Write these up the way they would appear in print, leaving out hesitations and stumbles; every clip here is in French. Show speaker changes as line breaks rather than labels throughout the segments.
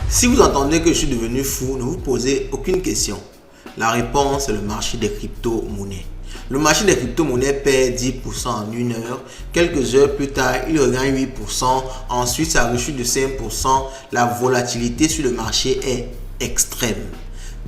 Si vous entendez que je suis devenu fou, ne vous posez aucune question. La réponse est le marché des crypto-monnaies. Le marché des crypto-monnaies perd 10% en une heure. Quelques heures plus tard, il regagne 8%. Ensuite, ça rechute de 5%. La volatilité sur le marché est extrême.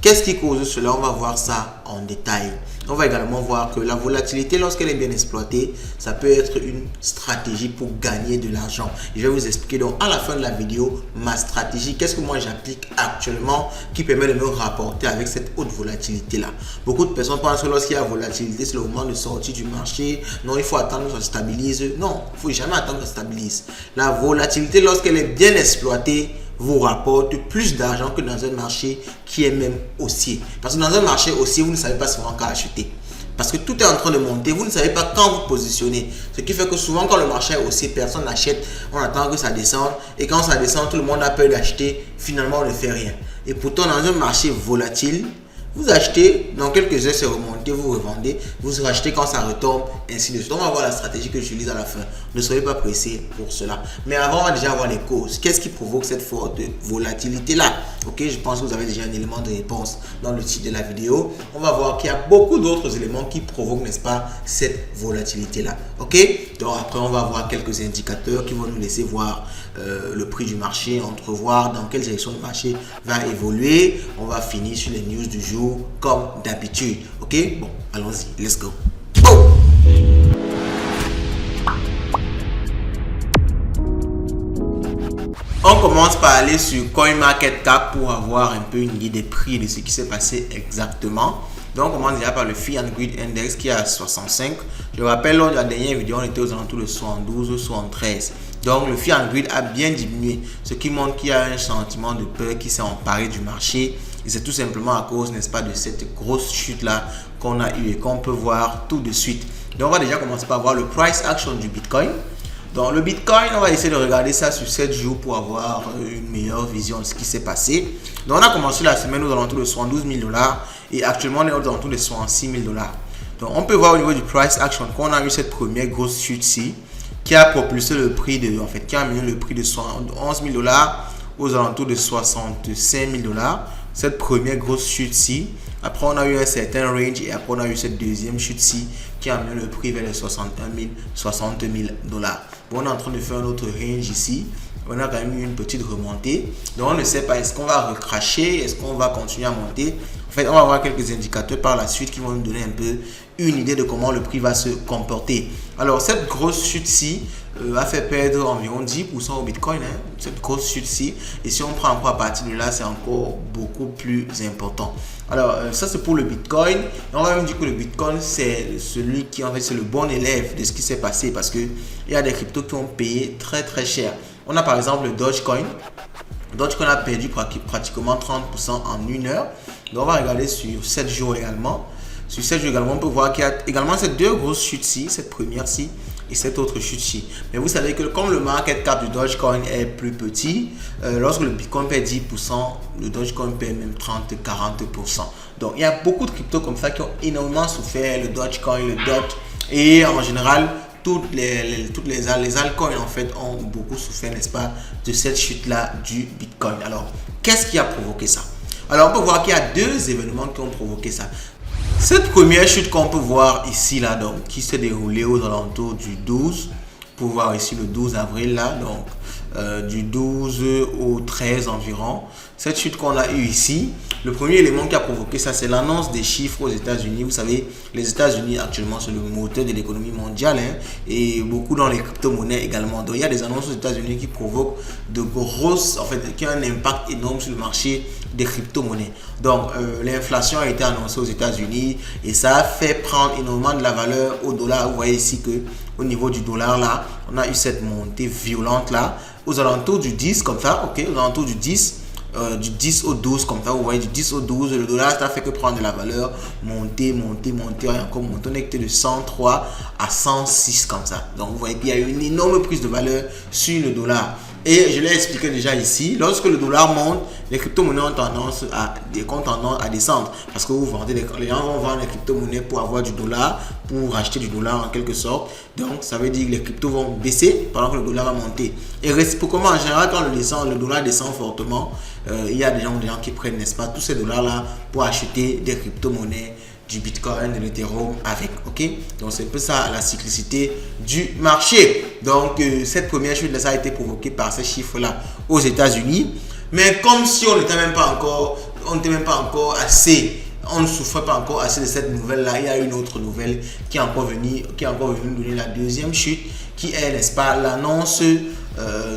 Qu'est-ce qui cause cela? On va voir ça en détail. On va également voir que la volatilité, lorsqu'elle est bien exploitée, ça peut être une stratégie pour gagner de l'argent. Je vais vous expliquer donc à la fin de la vidéo ma stratégie. Qu'est-ce que moi j'applique actuellement qui permet de me rapporter avec cette haute volatilité-là. Beaucoup de personnes pensent que lorsqu'il y a volatilité, c'est le moment de sortir du marché. Non, il faut attendre que ça se stabilise. Non, il ne faut jamais attendre que ça se stabilise. La volatilité, lorsqu'elle est bien exploitée, vous rapporte plus d'argent que dans un marché qui est même haussier. Parce que dans un marché haussier, vous ne savez pas souvent quand acheter. Parce que tout est en train de monter, vous ne savez pas quand vous positionnez. Ce qui fait que souvent quand le marché est haussier, personne n'achète, on attend que ça descende. Et quand ça descend, tout le monde a peur d'acheter, finalement on ne fait rien. Et pourtant dans un marché volatile, vous achetez, dans quelques heures c'est remonté, vous revendez, vous rachetez quand ça retombe, ainsi de suite. On va voir la stratégie que j'utilise à la fin. Ne soyez pas pressés pour cela. Mais avant, on va déjà voir les causes. Qu'est-ce qui provoque cette forte volatilité-là? Ok, je pense que vous avez déjà un élément de réponse dans le titre de la vidéo. On va voir qu'il y a beaucoup d'autres éléments qui provoquent, n'est-ce pas, cette volatilité-là. Ok, donc après, on va voir quelques indicateurs qui vont nous laisser voir le prix du marché, entrevoir dans quelle direction le marché va évoluer. On va finir sur les news du jour comme d'habitude. Ok, bon, allons-y, let's go. On commence par aller sur CoinMarketCap pour avoir un peu une idée des prix de ce qui s'est passé exactement. Donc, on commence déjà par le Fear and Greed Index qui est à 65. Je rappelle, lors de la dernière vidéo, on était aux alentours de 72 ou 73. Donc, le Fear and Greed a bien diminué, ce qui montre qu'il y a un sentiment de peur qui s'est emparé du marché. Et c'est tout simplement à cause, n'est-ce pas, de cette grosse chute-là qu'on a eue et qu'on peut voir tout de suite. Donc, on va déjà commencer par voir le price action du Bitcoin. Donc, le Bitcoin, on va essayer de regarder ça sur 7 jours pour avoir une meilleure vision de ce qui s'est passé. Donc, on a commencé la semaine aux alentours de 72 000 $ et actuellement, on est aux alentours de 66 000 $. Donc, on peut voir au niveau du price action qu'on a eu cette première grosse chute-ci qui a propulsé le prix de, qui a amené le prix de 11 000 $ aux alentours de 65 000 $. Cette première grosse chute-ci. Après, on a eu un certain range et après, on a eu cette deuxième chute-ci qui a amené le prix vers les 61 000, 60 000 $. Bon, on est en train de faire un autre range ici. On a quand même eu une petite remontée. Donc, on ne sait pas, est-ce qu'on va recracher, est-ce qu'on va continuer à monter. En fait, on va avoir quelques indicateurs par la suite qui vont nous donner un peu une idée de comment le prix va se comporter. Alors, cette grosse chute-ci a fait perdre environ 10% au Bitcoin, cette grosse chute-ci. Et si on prend encore à partir de là, c'est encore beaucoup plus important. Alors, ça c'est pour le Bitcoin. Et on va même dire que le Bitcoin, c'est celui qui, en fait, c'est le bon élève de ce qui s'est passé parce qu'il y a des cryptos qui ont payé très très cher. On a par exemple le Dogecoin. Dogecoin a perdu pratiquement 30% en une heure. Donc, on va regarder sur 7 jours également. Sur 7 jours également, on peut voir qu'il y a également ces deux grosses chutes-ci, cette première-ci et cette autre chute-ci. Mais vous savez que comme le market cap du Dogecoin est plus petit, lorsque le Bitcoin perd 10%, le Dogecoin perd même 30-40%. Donc, il y a beaucoup de cryptos comme ça qui ont énormément souffert, le Dogecoin, le DOT. Et en général, toutes les altcoins en fait ont beaucoup souffert, n'est-ce pas, de cette chute-là du Bitcoin. Alors, qu'est-ce qui a provoqué ça? Alors, on peut voir qu'il y a deux événements qui ont provoqué ça. Cette première chute qu'on peut voir ici, là, donc, qui s'est déroulée aux alentours du 12, pour voir ici le 12 avril, là, donc, du 12 au 13 environ. Cette chute qu'on a eue ici, le premier élément qui a provoqué ça, c'est l'annonce des chiffres aux États-Unis. Vous savez, les États-Unis actuellement, c'est le moteur de l'économie mondiale et beaucoup dans les crypto-monnaies également. Donc, il y a des annonces aux États-Unis qui provoquent de grosses, en fait, qui ont un impact énorme sur le marché des crypto-monnaies. Donc, l'inflation a été annoncée aux États-Unis et ça a fait prendre énormément de la valeur au dollar. Vous voyez ici que au niveau du dollar là, on a eu cette montée violente là, aux alentours du 10 comme ça, ok, aux alentours du 10 au 12 comme ça, vous voyez, du 10 au 12, le dollar ça fait que prendre de la valeur, monter et encore monter, on est de 103 à 106 comme ça. Donc vous voyez qu'il y a eu une énorme prise de valeur sur le dollar. Et je l'ai expliqué déjà ici, lorsque le dollar monte, les crypto-monnaies ont tendance à descendre. Parce que vous vendez, les gens vont vendre les crypto-monnaies pour avoir du dollar, pour acheter du dollar en quelque sorte. Donc ça veut dire que les cryptos vont baisser pendant que le dollar va monter. Et réciproquement, en général, quand le dollar descend fortement, il y a des gens qui prennent, n'est-ce pas, tous ces dollars-là pour acheter des crypto-monnaies, du Bitcoin, de l'Ethereum avec, ok? Donc c'est un peu ça la cyclicité du marché. Donc cette première chute là, ça a été provoqué par ces chiffres-là aux États-Unis. Mais comme si on n'était même pas encore assez, on ne souffrait pas encore assez de cette nouvelle-là, il y a une autre nouvelle qui est encore venue nous donner la deuxième chute, qui est, n'est-ce pas, l'annonce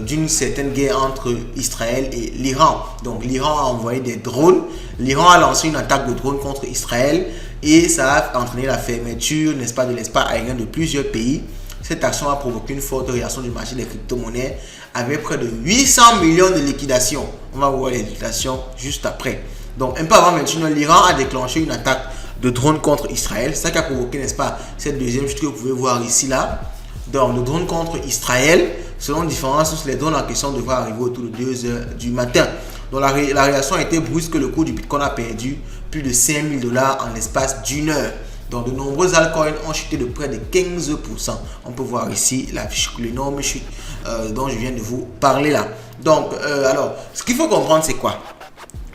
d'une certaine guerre entre Israël et l'Iran. Donc l'Iran a envoyé des drones, l'Iran a lancé une attaque de drones contre Israël et ça a entraîné la fermeture, n'est-ce pas, de l'espace aérien de plusieurs pays. Cette action a provoqué une forte réaction du marché des crypto-monnaies avec près de 800 millions de liquidations. On va voir les liquidations juste après. Donc un peu avant maintenant, l'Iran a déclenché une attaque de drones contre Israël. C'est ça qui a provoqué, n'est-ce pas, cette deuxième chute que vous pouvez voir ici là. Donc le drone contre Israël, selon différentes sources, les drones en question devraient arriver autour de 2 heures du matin. Donc la réaction a été brusque, le cours du Bitcoin a perdu plus de $5 000 en l'espace d'une heure. Donc de nombreux altcoins ont chuté de près de 15%. On peut voir ici l'énorme chute dont je viens de vous parler là. Donc alors, ce qu'il faut comprendre, c'est quoi?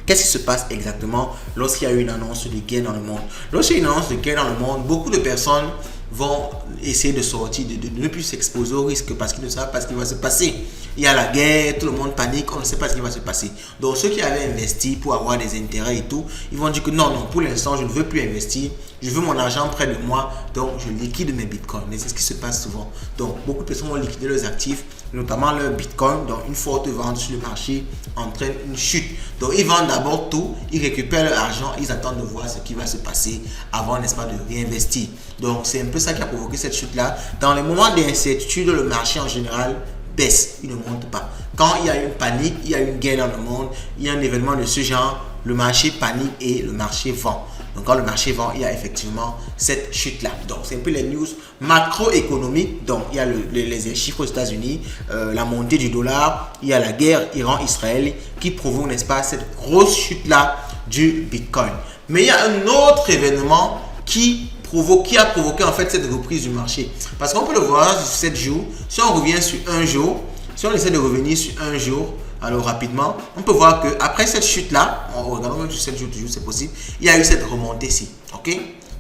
Qu'est-ce qui se passe exactement lorsqu'il y a une annonce de guerre dans le monde? Lorsqu'il y a une annonce de guerre dans le monde, beaucoup de personnes vont essayer de sortir, de ne plus s'exposer au risque parce qu'ils ne savent pas ce qui va se passer. Il y a la guerre, tout le monde panique, on ne sait pas ce qui va se passer. Donc ceux qui avaient investi pour avoir des intérêts et tout, ils vont dire que non, pour l'instant, je ne veux plus investir, je veux mon argent près de moi, donc je liquide mes bitcoins. Mais c'est ce qui se passe souvent. Donc beaucoup de personnes vont liquider leurs actifs, notamment leurs bitcoins. Donc une forte vente sur le marché entraîne une chute. Donc ils vendent d'abord tout, ils récupèrent leur argent, ils attendent de voir ce qui va se passer avant, n'est-ce pas, de réinvestir. Donc c'est un peu ça qui a provoqué cette chute-là. Dans les moments d'incertitude, le marché en général baisse, il ne monte pas. Quand il y a une panique, il y a une guerre dans le monde, il y a un événement de ce genre, le marché panique et le marché vend. Donc quand le marché vend, il y a effectivement cette chute-là. Donc c'est un peu les news macroéconomiques. Donc il y a les chiffres aux États-Unis, la montée du dollar, il y a la guerre Iran-Israël qui provoque, n'est-ce pas, cette grosse chute-là du Bitcoin. Mais il y a un autre événement qui a provoqué en fait cette reprise du marché. Parce qu'on peut le voir sur 7 jours. Si on revient sur un jour, si on essaie de revenir sur un jour, alors rapidement, on peut voir que après cette chute-là, en regardant même sur 7 jours, toujours c'est possible, il y a eu cette remontée-ci. Ok?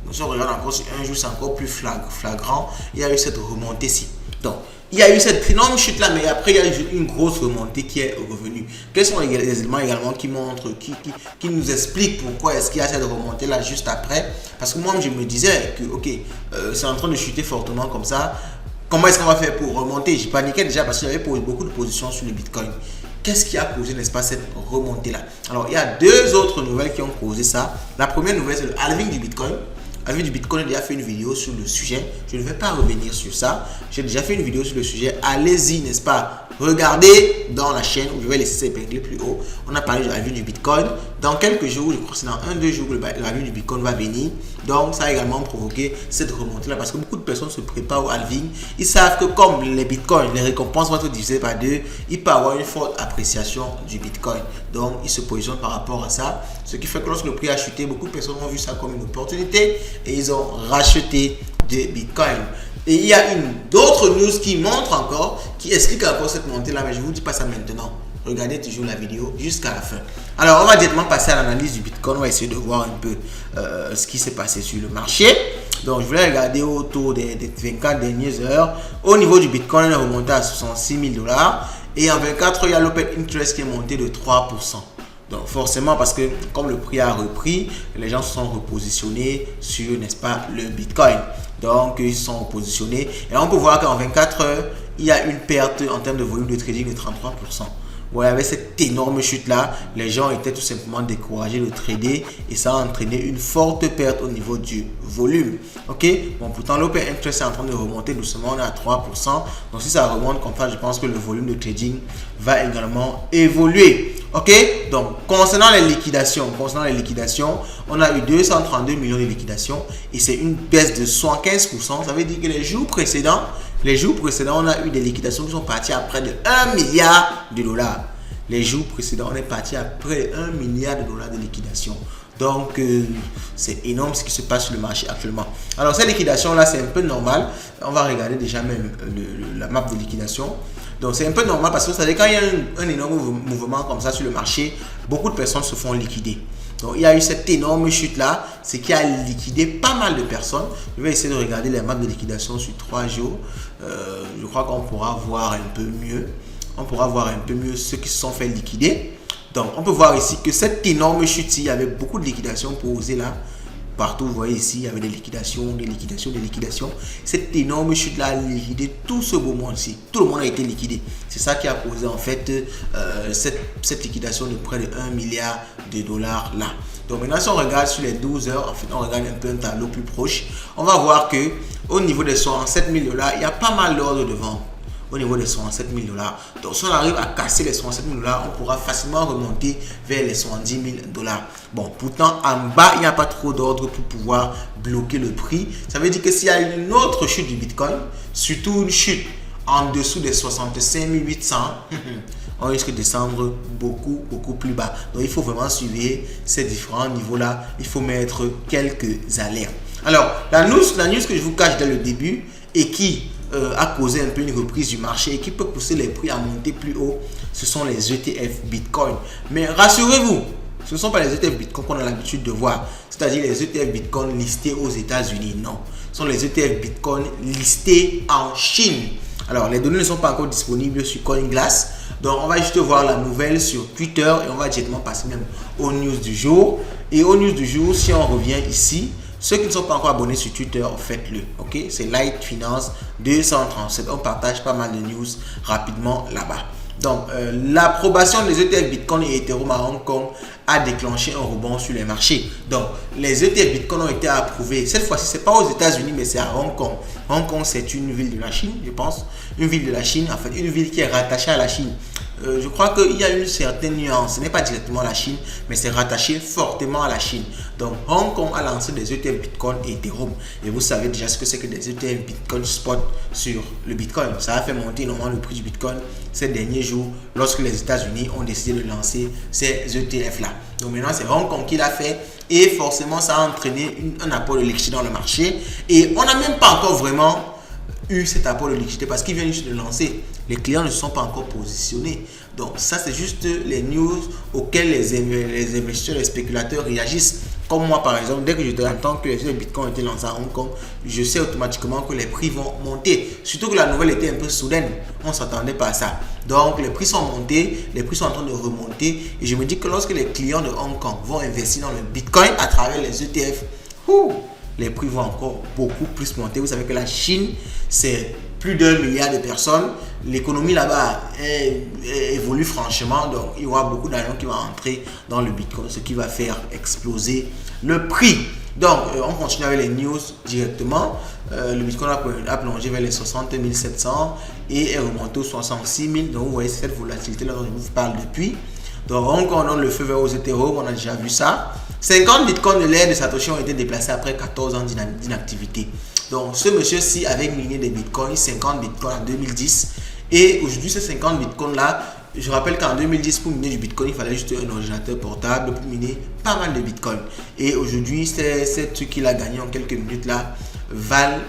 Donc si on regarde encore sur un jour, c'est encore plus flagrant. Il y a eu cette remontée-ci. Donc, il y a eu cette énorme chute là, mais après il y a eu une grosse remontée qui est revenue. Quels sont les éléments également qui montrent, qui nous expliquent pourquoi est-ce qu'il y a cette remontée là juste après? Parce que moi je me disais que ok, c'est en train de chuter fortement comme ça. Comment est-ce qu'on va faire pour remonter? J'ai paniqué déjà parce que j'avais beaucoup de positions sur le Bitcoin. Qu'est-ce qui a causé, n'est-ce pas, cette remontée là? Alors il y a deux autres nouvelles qui ont causé ça. La première nouvelle, c'est le halving du Bitcoin. Avec du Bitcoin, j'ai déjà fait une vidéo sur le sujet. Je ne vais pas revenir sur ça. J'ai déjà fait une vidéo sur le sujet. Allez-y, n'est-ce pas? Regardez dans la chaîne où je vais laisser épingler plus haut. On a parlé de la vie du Bitcoin. Dans quelques jours, je crois que c'est dans 1-2 jours que la vie du Bitcoin va venir. Donc, ça a également provoqué cette remontée-là parce que beaucoup de personnes se préparent au halving. Ils savent que comme les Bitcoins, les récompenses vont être divisées par 2, il peut y avoir une forte appréciation du Bitcoin. Donc, ils se positionnent par rapport à ça. Ce qui fait que lorsque le prix a chuté, beaucoup de personnes ont vu ça comme une opportunité et ils ont racheté des Bitcoins. Et il y a d'autres news qui montrent encore, qui expliquent encore cette montée-là, mais je ne vous dis pas ça maintenant. Regardez toujours la vidéo jusqu'à la fin. Alors, on va directement passer à l'analyse du Bitcoin. On va essayer de voir un peu ce qui s'est passé sur le marché. Donc, je voulais regarder autour des 24 dernières heures. Au niveau du Bitcoin, il est remonté à 66 000 $. Et en 24 heures, il y a l'open interest qui est monté de 3%. Donc forcément, parce que comme le prix a repris, les gens se sont repositionnés sur, n'est-ce pas, le Bitcoin. Donc ils se sont repositionnés et on peut voir qu'en 24 heures, il y a une perte en termes de volume de trading de 33%. Voilà, avec cette énorme chute là, les gens étaient tout simplement découragés de trader et ça a entraîné une forte perte au niveau du volume. Ok, bon, pourtant l'open interest est en train de remonter doucement, on est à 3%. Donc si ça remonte comme ça, je pense que le volume de trading va également évoluer. Ok, donc concernant les liquidations, on a eu 232 millions de liquidations et c'est une baisse de 75%. Ça veut dire que les jours précédents, Les jours précédents, on a eu des liquidations qui sont parties à près de 1 milliard de dollars. Les jours précédents, on est parti à près de 1 milliard de dollars de liquidation. Donc, c'est énorme ce qui se passe sur le marché actuellement. Alors, cette liquidation-là, c'est un peu normal. On va regarder déjà même la map de liquidation. Donc, c'est un peu normal parce que vous savez, quand il y a un énorme mouvement comme ça sur le marché, beaucoup de personnes se font liquider. Donc, il y a eu cette énorme chute-là, ce qui a liquidé pas mal de personnes. Je vais essayer de regarder les maps de liquidation sur 3 jours. Je crois qu'on pourra voir un peu mieux. On pourra voir un peu mieux ceux qui se sont fait liquider. Donc, on peut voir ici que cette énorme chute, il y avait beaucoup de liquidations posées là. Partout, vous voyez ici, il y avait des liquidations, des liquidations, des liquidations. Cette énorme chute-là a liquidé tout ce beau monde ici. Tout le monde a été liquidé. C'est ça qui a causé en fait cette liquidation de près de 1 milliard de dollars là. Donc maintenant, si on regarde sur les 12 heures, en fait, on regarde un peu un tableau plus proche, on va voir que au niveau des 67 000 $, il y a pas mal d'ordres de vente. Au niveau des 67 000 $. Donc, si on arrive à casser les 67 000 $, on pourra facilement remonter vers les 70 000 $. Bon, pourtant, en bas, il n'y a pas trop d'ordre pour pouvoir bloquer le prix. Ça veut dire que s'il y a une autre chute du Bitcoin, surtout une chute en dessous des 65 800, on risque de descendre beaucoup plus bas. Donc, il faut vraiment suivre ces différents niveaux-là. Il faut mettre quelques alertes. Alors, la news que je vous cache dès le début et qui a causé un peu une reprise du marché et qui peut pousser les prix à monter plus haut, ce sont les ETF Bitcoin. Mais rassurez-vous, ce ne sont pas les ETF Bitcoin qu'on a l'habitude de voir, c'est-à-dire les ETF Bitcoin listés aux États-Unis. Non, ce sont les ETF Bitcoin listés en Chine. Alors, les données ne sont pas encore disponibles sur CoinGlass. Donc, on va juste voir la nouvelle sur Twitter et on va directement passer même aux news du jour. Et aux news du jour, si on revient ici, ceux qui ne sont pas encore abonnés sur Twitter, faites-le. Ok, c'est Light Finance 237. On partage pas mal de news rapidement là-bas. Donc, l'approbation des ETF Bitcoin et Ethereum à Hong Kong a déclenché un rebond sur les marchés. Donc, les ETF Bitcoin ont été approuvés. Cette fois-ci, ce n'est pas aux États-Unis, mais c'est à Hong Kong. Hong Kong, c'est une ville de la Chine, je pense. Une ville de la Chine, en fait, une ville qui est rattachée à la Chine. Je crois qu'il y a une certaine nuance. Ce n'est pas directement la Chine, mais c'est rattaché fortement à la Chine. Donc, Hong Kong a lancé des ETF Bitcoin et Ethereum. Et vous savez déjà ce que c'est que des ETF Bitcoin spot sur le Bitcoin. Ça a fait monter énormément le prix du Bitcoin ces derniers jours lorsque les États-Unis ont décidé de lancer ces ETF-là. Donc, maintenant, c'est Hong Kong qui l'a fait. Et forcément, ça a entraîné un apport de liquidité dans le marché. Et on n'a même pas encore vraiment eu cet apport de liquidité parce qu'ils viennent juste de lancer. Les clients ne se sont pas encore positionnés. Donc ça, c'est juste les news auxquelles les investisseurs, les spéculateurs réagissent. Comme moi, par exemple, dès que je entends que les Bitcoin ont été lancés à Hong Kong, je sais automatiquement que les prix vont monter. Surtout que la nouvelle était un peu soudaine. On ne s'attendait pas à ça. Donc les prix sont montés, les prix sont en train de remonter. Et je me dis que lorsque les clients de Hong Kong vont investir dans le Bitcoin à travers les ETF, les prix vont encore beaucoup plus monter. Vous savez que la Chine, c'est plus d'1 milliard de personnes. L'économie là-bas évolue franchement. Donc, il y aura beaucoup d'argent qui va entrer dans le Bitcoin, ce qui va faire exploser le prix. Donc, on continue avec les news directement. Le Bitcoin a plongé vers les 60 700 et est remonté aux 66 000. Donc, vous voyez cette volatilité-là dont je vous parle depuis. Donc, on donne le feu vert aux Ethereum. On a déjà vu ça. 50 bitcoins de l'ère de Satoshi ont été déplacés après 14 ans d'inactivité. Donc, ce monsieur-ci avait miné des bitcoins, 50 bitcoins en 2010. Et aujourd'hui, ces 50 bitcoins-là, je rappelle qu'en 2010, pour miner du bitcoin, il fallait juste un ordinateur portable pour miner pas mal de bitcoins. Et aujourd'hui, ces trucs qu'il a gagné en quelques minutes-là valent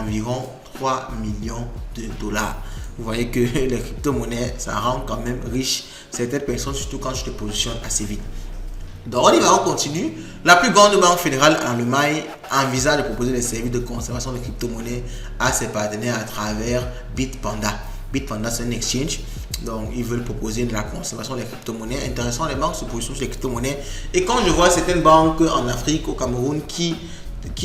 environ 3 millions de dollars. Vous voyez que les crypto-monnaies, ça rend quand même riche certaines personnes, surtout quand je te positionne assez vite. Donc on y va, on continue. La plus grande banque fédérale en Allemagne envisage de proposer des services de conservation de crypto-monnaies à ses partenaires à travers Bitpanda. Bitpanda, c'est un exchange. Donc ils veulent proposer de la conservation des crypto-monnaies. Intéressant, les banques se positionnent sur les crypto-monnaies. Et quand je vois certaines banques en Afrique, au Cameroun, qui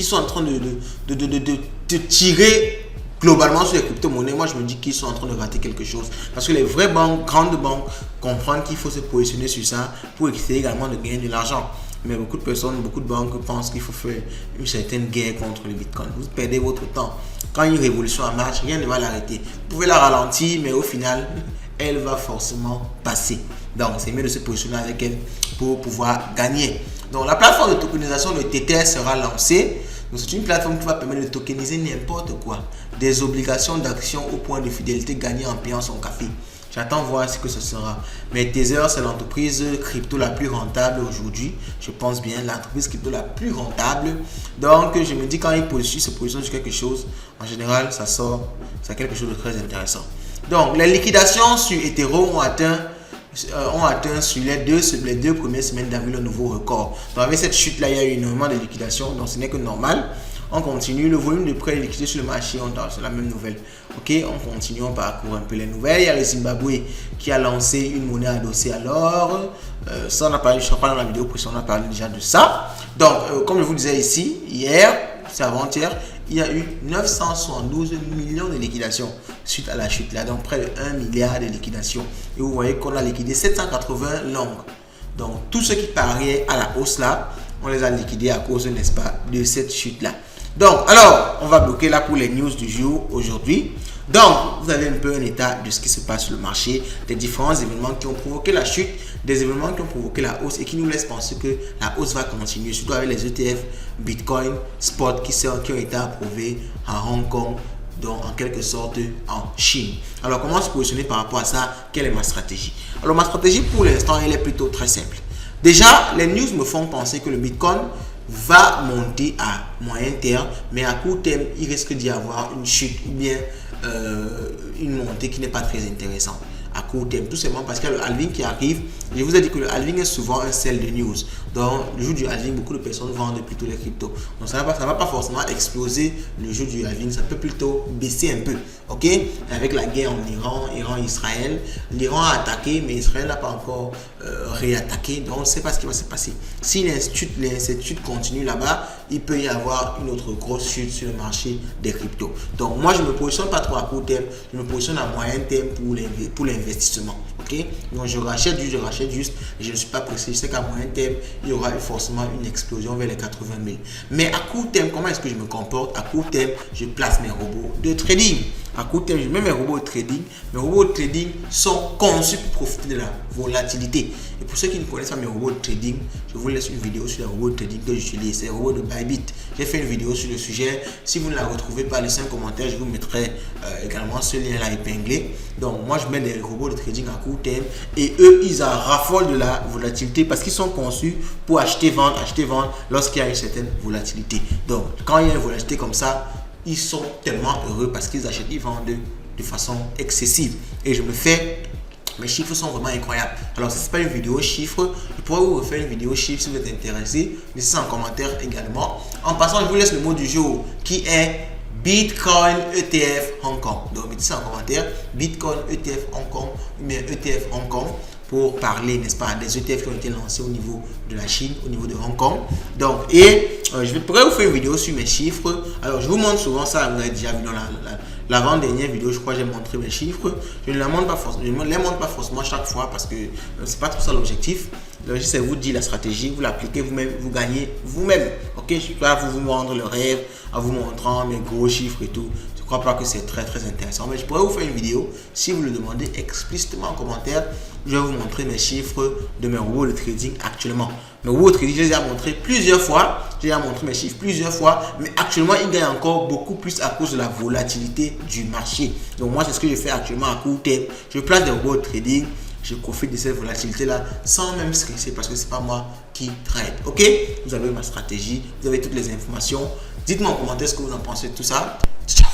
sont en train de tirer globalement sur les crypto-monnaies, moi je me dis qu'ils sont en train de rater quelque chose. Parce que les vraies banques, grandes banques, comprennent qu'il faut se positionner sur ça pour essayer également de gagner de l'argent. Mais beaucoup de personnes, beaucoup de banques pensent qu'il faut faire une certaine guerre contre le Bitcoin. Vous perdez votre temps. Quand une révolution en marche, rien ne va l'arrêter. Vous pouvez la ralentir, mais au final, elle va forcément passer. Donc c'est mieux de se positionner avec elle pour pouvoir gagner. Donc la plateforme de tokenisation de Tether sera lancée. Donc c'est une plateforme qui va permettre de tokeniser n'importe quoi. Des obligations d'action au point de fidélité gagnées en payant son café. J'attends voir ce que ce sera. Mais Tether, c'est l'entreprise crypto la plus rentable aujourd'hui. Je pense bien, l'entreprise crypto la plus rentable. Donc, je me dis quand il se positionne sur quelque chose, en général, ça sort, c'est quelque chose de très intéressant. Donc, les liquidations sur Ethereum ont atteint sur les deux premières semaines d'avril un nouveau record. Donc, avec cette chute-là, il y a eu énormément de liquidations, donc ce n'est que normal. On continue, le volume de prêts liquidés sur le marché, c'est la même nouvelle. Ok, on continue, on parcourt un peu les nouvelles. Il y a le Zimbabwe qui a lancé une monnaie adossée à l'or. Ça, on a parlé, je ne sais pas dans la vidéo précédente, on a parlé déjà de ça. Donc, comme je vous disais ici, hier, c'est avant-hier, il y a eu 972 millions de liquidations suite à la chute là, donc près de 1 milliard de liquidations. Et vous voyez qu'on a liquidé 780 longues. Donc, tous ceux qui pariaient à la hausse là, on les a liquidés à cause, n'est-ce pas, de cette chute là. Donc, alors, on va bloquer là pour les news du jour aujourd'hui. Donc, vous avez un peu un état de ce qui se passe sur le marché, des différents événements qui ont provoqué la chute, des événements qui ont provoqué la hausse et qui nous laissent penser que la hausse va continuer, surtout avec les ETF Bitcoin Spot qui ont été approuvés à Hong Kong, donc en quelque sorte en Chine. Alors, comment se positionner par rapport à ça? Quelle est ma stratégie? Alors, ma stratégie pour l'instant, elle est plutôt très simple. Déjà, les news me font penser que le Bitcoin va monter à moyen terme, mais à court terme, il risque d'y avoir une chute ou bien une montée qui n'est pas très intéressante à court terme, tout simplement parce qu'il y a le halving qui arrive. Je vous ai dit que le halving est souvent un sell de news. Donc, le jour du halving, beaucoup de personnes vendent plutôt les cryptos. Donc, ça ne va pas forcément exploser le jour du halving, ça peut plutôt baisser un peu. Ok? Avec la guerre en Iran-Israël, l'Iran a attaqué, mais Israël n'a pas encore réattaqué. Donc, on ne sait pas ce qui va se passer. Si l'incertitude continue là-bas, il peut y avoir une autre grosse chute sur le marché des cryptos. Donc, moi, je ne me positionne pas trop à court terme, je me positionne à moyen terme pour l'investissement. Ok? Donc, je rachète juste, et je ne suis pas pressé. Je sais qu'à moyen terme, il y aura forcément une explosion vers les 80 000. Mais à court terme, comment est-ce que je me comporte? À court terme, je place mes robots de trading. À court terme, je mets mes robots de trading. Mes robots de trading sont conçus pour profiter de la volatilité. Et pour ceux qui ne connaissent pas mes robots de trading, je vous laisse une vidéo sur les robots de trading que j'utilise. C'est les robots de Bybit. J'ai fait une vidéo sur le sujet. Si vous ne la retrouvez pas, laissez un commentaire. Je vous mettrai également ce lien-là épinglé. Donc, moi, je mets des robots de trading à court terme. Et eux, ils en raffolent de la volatilité parce qu'ils sont conçus pour acheter, vendre lorsqu'il y a une certaine volatilité. Donc, quand il y a une volatilité comme ça, ils sont tellement heureux parce qu'ils achètent, ils vendent de façon excessive. Et mes chiffres sont vraiment incroyables. Alors, si ce n'est pas une vidéo chiffres, je pourrais vous refaire une vidéo chiffres si vous êtes intéressé. Laissez ça en commentaire également. En passant, je vous laisse le mot du jour qui est Bitcoin ETF Hong Kong. Donc, mettez ça en commentaire. Bitcoin ETF Hong Kong ou bien ETF Hong Kong pour parler, n'est-ce pas, des ETF qui ont été lancés au niveau de la Chine, au niveau de Hong Kong. Donc, je pourrais vous faire une vidéo sur mes chiffres. Alors, je vous montre souvent ça, vous avez déjà vu dans l'avant-dernière vidéo, je crois que j'ai montré mes chiffres. Je ne les montre pas forcément chaque fois parce que c'est pas trop ça l'objectif. L'objectif, c'est vous dire la stratégie, vous l'appliquez vous-même, vous gagnez vous-même. Ok, je suis pas à vous vendre le rêve, à vous montrant mes gros chiffres et tout. Je ne crois pas que c'est très très intéressant, mais je pourrais vous faire une vidéo si vous le demandez explicitement en commentaire. Je vais vous montrer mes chiffres de mes robots de trading actuellement. Mes robots de trading, je les ai montrés plusieurs fois. J'ai montré mes chiffres plusieurs fois, mais actuellement, ils gagnent encore beaucoup plus à cause de la volatilité du marché. Donc moi, c'est ce que je fais actuellement à court terme. Je place des robots de trading. Je profite de cette volatilité-là sans même stresser parce que ce n'est pas moi qui trade. Ok? Vous avez ma stratégie, vous avez toutes les informations. Dites-moi en commentaire ce que vous en pensez de tout ça. Ciao!